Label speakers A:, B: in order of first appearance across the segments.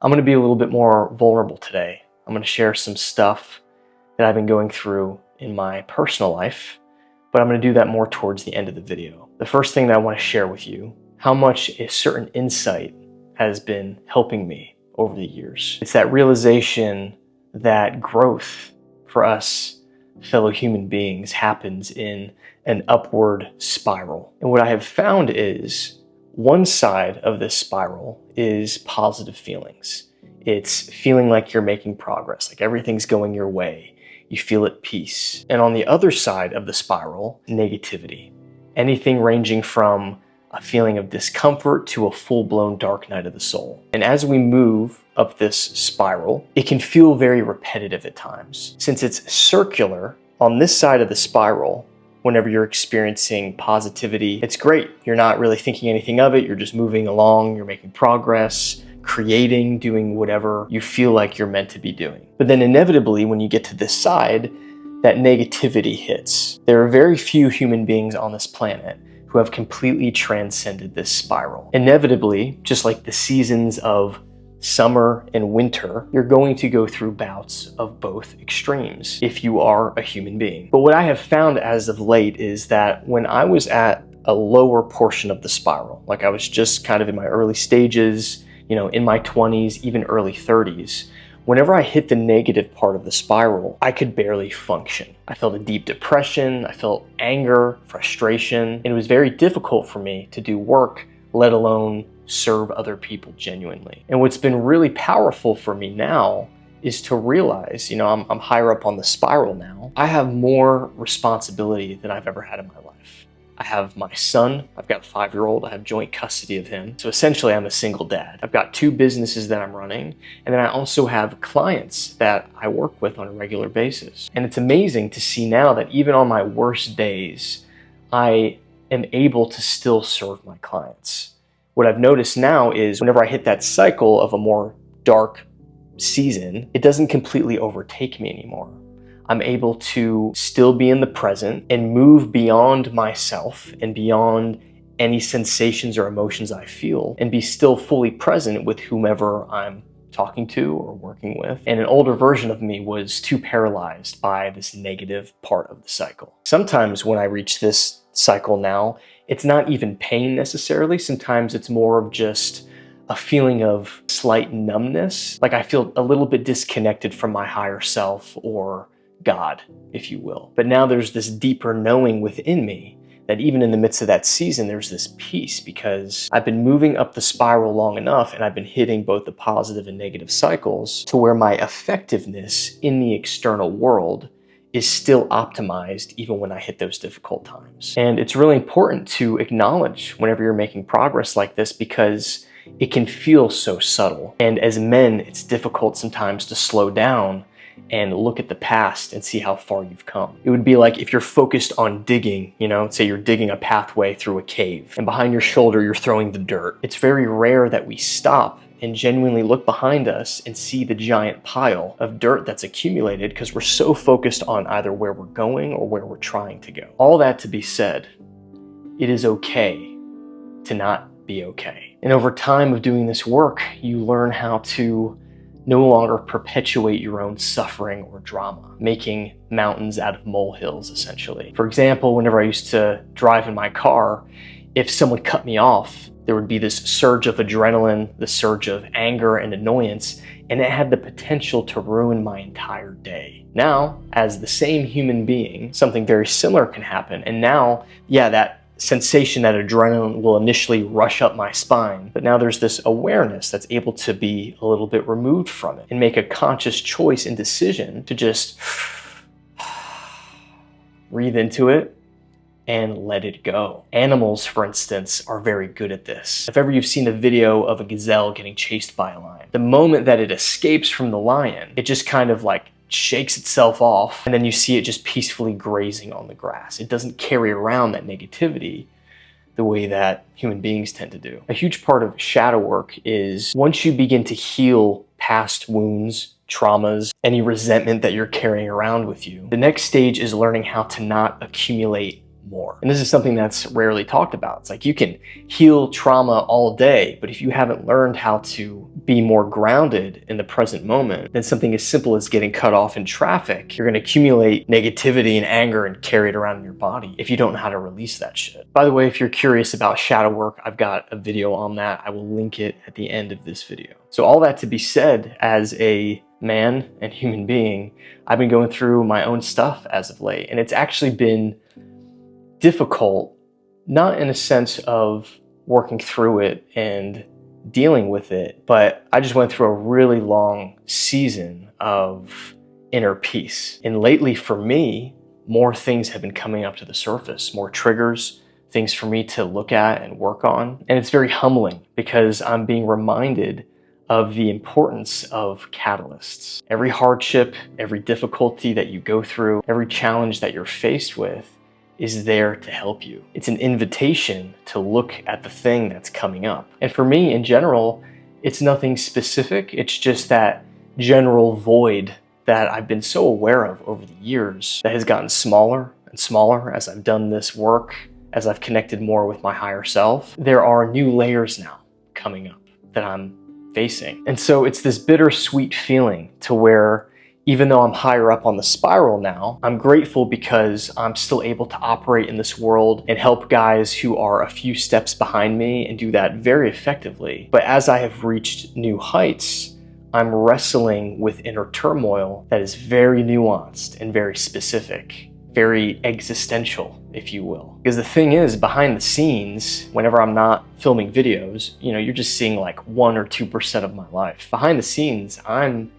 A: I'm going to be a little bit more vulnerable today. I'm going to share some stuff that I've been going through in my personal life, but I'm going to do that more towards the end of the video. The first thing that I want to share with you, how much a certain insight has been helping me over the years. It's that realization that growth for us fellow human beings happens in an upward spiral. And what I have found is one side of this spiral is positive feelings. It's feeling like you're making progress, like everything's going your way. You feel at peace. And on the other side of the spiral, negativity. Anything ranging from a feeling of discomfort to a full-blown dark night of the soul. And as we move up this spiral, it can feel very repetitive at times. Since it's circular, on this side of the spiral, whenever you're experiencing positivity, it's great. You're not really thinking anything of it. You're just moving along, you're making progress, creating, doing whatever you feel like you're meant to be doing. But then inevitably, when you get to this side, that negativity hits. There are very few human beings on this planet who have completely transcended this spiral. Inevitably, just like the seasons of summer and winter, you're going to go through bouts of both extremes if you are a human being. But what I have found as of late is that when I was at a lower portion of the spiral, like I was just kind of in my early stages, in my 20s, even early 30s, whenever I hit the negative part of the spiral, I could barely function. I felt a deep depression, I felt anger, frustration, and it was very difficult for me to do work, let alone serve other people genuinely. And what's been really powerful for me now is to realize, I'm higher up on the spiral now. I have more responsibility than I've ever had in my life. I have my son, I've got a 5-year-old, I have joint custody of him. So essentially I'm a single dad. I've got 2 businesses that I'm running, and then I also have clients that I work with on a regular basis. And it's amazing to see now that even on my worst days, I am able to still serve my clients. What I've noticed now is whenever I hit that cycle of a more dark season, it doesn't completely overtake me anymore. I'm able to still be in the present and move beyond myself and beyond any sensations or emotions I feel and be still fully present with whomever I'm talking to or working with. And an older version of me was too paralyzed by this negative part of the cycle. Sometimes when I reach this cycle now, it's not even pain necessarily. Sometimes it's more of just a feeling of slight numbness. Like I feel a little bit disconnected from my higher self or God, if you will. But now there's this deeper knowing within me that even in the midst of that season, there's this peace because I've been moving up the spiral long enough and I've been hitting both the positive and negative cycles to where my effectiveness in the external world is still optimized even when I hit those difficult times. And it's really important to acknowledge whenever you're making progress like this because it can feel so subtle. And as men, it's difficult sometimes to slow down and look at the past and see how far you've come. It would be like if you're focused on digging, say you're digging a pathway through a cave and behind your shoulder you're throwing the dirt. It's very rare that we stop and genuinely look behind us and see the giant pile of dirt that's accumulated because we're so focused on either where we're going or where we're trying to go. All that to be said, it is okay to not be okay. And over time of doing this work, you learn how to no longer perpetuate your own suffering or drama, making mountains out of molehills, essentially. For example, whenever I used to drive in my car, if someone cut me off, there would be this surge of adrenaline, the surge of anger and annoyance, and it had the potential to ruin my entire day. Now, as the same human being, something very similar can happen. And now, that sensation, that adrenaline will initially rush up my spine, but now there's this awareness that's able to be a little bit removed from it and make a conscious choice and decision to just breathe into it and let it go. Animals, for instance, are very good at this. If ever you've seen a video of a gazelle getting chased by a lion, the moment that it escapes from the lion, it just kind of like shakes itself off, and then you see it just peacefully grazing on the grass. It doesn't carry around that negativity the way that human beings tend to do. A huge part of shadow work is once you begin to heal past wounds, traumas, any resentment that you're carrying around with you, the next stage is learning how to not accumulate more. And this is something that's rarely talked about. It's like you can heal trauma all day, but if you haven't learned how to be more grounded in the present moment, then something as simple as getting cut off in traffic, you're going to accumulate negativity and anger and carry it around in your body if you don't know how to release that shit. By the way, if you're curious about shadow work, I've got a video on that. I will link it at the end of this video. So all that to be said, as a man and human being, I've been going through my own stuff as of late, and it's actually been difficult, not in a sense of working through it and dealing with it, but I just went through a really long season of inner peace. And lately for me, more things have been coming up to the surface, more triggers, things for me to look at and work on. And it's very humbling because I'm being reminded of the importance of catalysts. Every hardship, every difficulty that you go through, every challenge that you're faced with is there to help you. It's an invitation to look at the thing that's coming up. And for me, in general, it's nothing specific. It's just that general void that I've been so aware of over the years that has gotten smaller and smaller as I've done this work, as I've connected more with my higher self. There are new layers now coming up that I'm facing. And so it's this bittersweet feeling to where even though I'm higher up on the spiral now, I'm grateful because I'm still able to operate in this world and help guys who are a few steps behind me and do that very effectively. But as I have reached new heights, I'm wrestling with inner turmoil that is very nuanced and very specific, very existential, if you will. Because the thing is, behind the scenes, whenever I'm not filming videos, you're just seeing like 1 or 2% of my life. Behind the scenes, I'm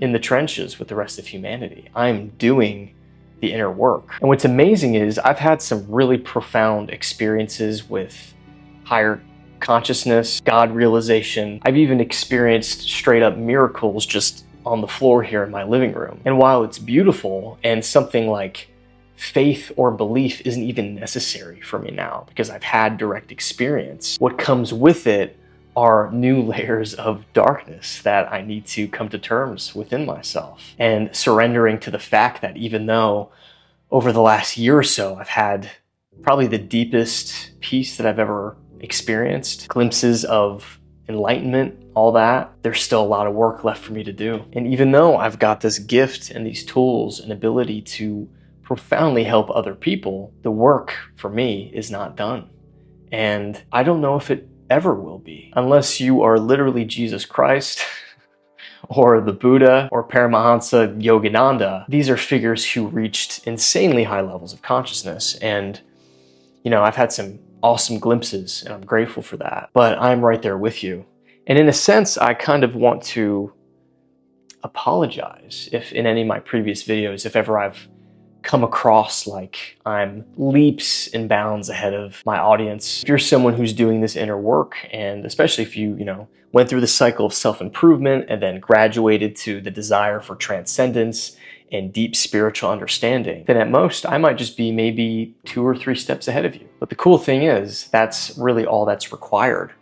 A: in the trenches with the rest of humanity. I'm doing the inner work. And what's amazing is I've had some really profound experiences with higher consciousness, God realization. I've even experienced straight up miracles just on the floor here in my living room. And while it's beautiful and something like faith or belief isn't even necessary for me now because I've had direct experience, what comes with it are new layers of darkness that I need to come to terms within myself, and surrendering to the fact that even though over the last year or so I've had probably the deepest peace that I've ever experienced, glimpses of enlightenment, all that, there's still a lot of work left for me to do. And even though I've got this gift and these tools and ability to profoundly help other people, the work for me is not done. And I don't know if it ever will be, unless you are literally Jesus Christ or the Buddha or Paramahansa Yogananda. These are figures who reached insanely high levels of consciousness, and I've had some awesome glimpses and I'm grateful for that, but I'm right there with you. And in a sense, I kind of want to apologize if in any of my previous videos, if ever I've come across like I'm leaps and bounds ahead of my audience. If you're someone who's doing this inner work, and especially if you, went through the cycle of self-improvement and then graduated to the desire for transcendence and deep spiritual understanding, then at most I might just be maybe 2 or 3 steps ahead of you. But the cool thing is that's really all that's required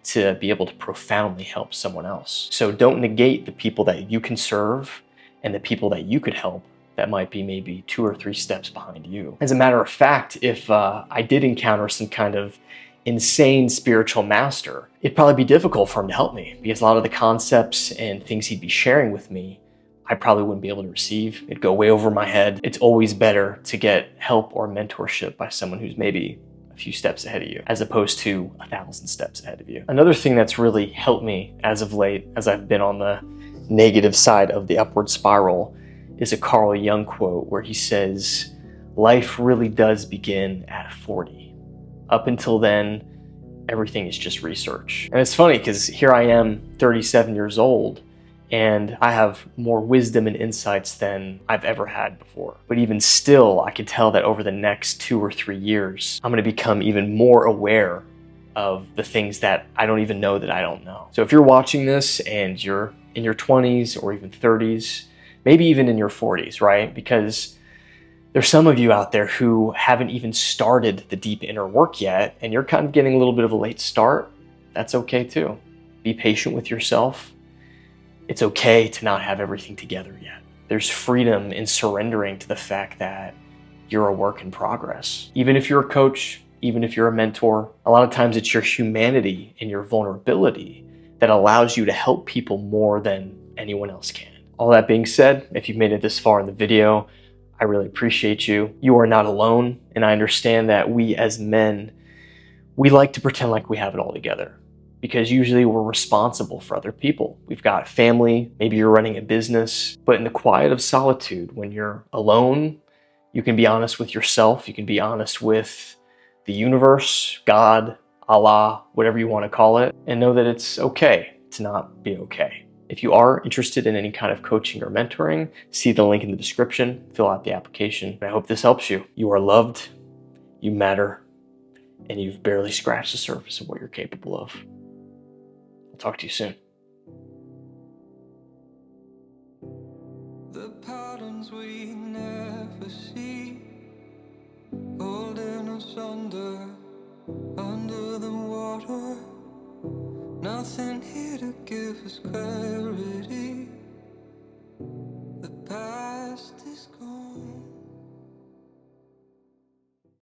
A: to be able to profoundly help someone else. So don't negate the people that you can serve and the people that you could help that might be maybe 2 or 3 steps behind you. As a matter of fact, if I did encounter some kind of insane spiritual master, it'd probably be difficult for him to help me because a lot of the concepts and things he'd be sharing with me, I probably wouldn't be able to receive. It'd go way over my head. It's always better to get help or mentorship by someone who's maybe a few steps ahead of you, as opposed to 1,000 steps ahead of you. Another thing that's really helped me as of late, as I've been on the negative side of the upward spiral, is a Carl Jung quote where he says, life really does begin at 40. Up until then, everything is just research. And it's funny because here I am, 37 years old, and I have more wisdom and insights than I've ever had before. But even still, I can tell that over the next 2 or 3 years, I'm gonna become even more aware of the things that I don't even know that I don't know. So if you're watching this and you're in your 20s or even 30s, maybe even in your 40s, right? Because there's some of you out there who haven't even started the deep inner work yet, and you're kind of getting a little bit of a late start. That's okay too. Be patient with yourself. It's okay to not have everything together yet. There's freedom in surrendering to the fact that you're a work in progress. Even if you're a coach, even if you're a mentor, a lot of times it's your humanity and your vulnerability that allows you to help people more than anyone else can. All that being said, if you've made it this far in the video, I really appreciate you. You are not alone, and I understand that we as men, we like to pretend like we have it all together because usually we're responsible for other people. We've got family, maybe you're running a business, but in the quiet of solitude, when you're alone, you can be honest with yourself, you can be honest with the universe, God, Allah, whatever you want to call it, and know that it's okay to not be okay. If you are interested in any kind of coaching or mentoring, see the link in the description, fill out the application. I hope this helps you. You are loved, you matter, and you've barely scratched the surface of what you're capable of. I'll talk to you soon.
B: The patterns we never see, holding us under the water. Nothing here to give us clarity. The past is gone.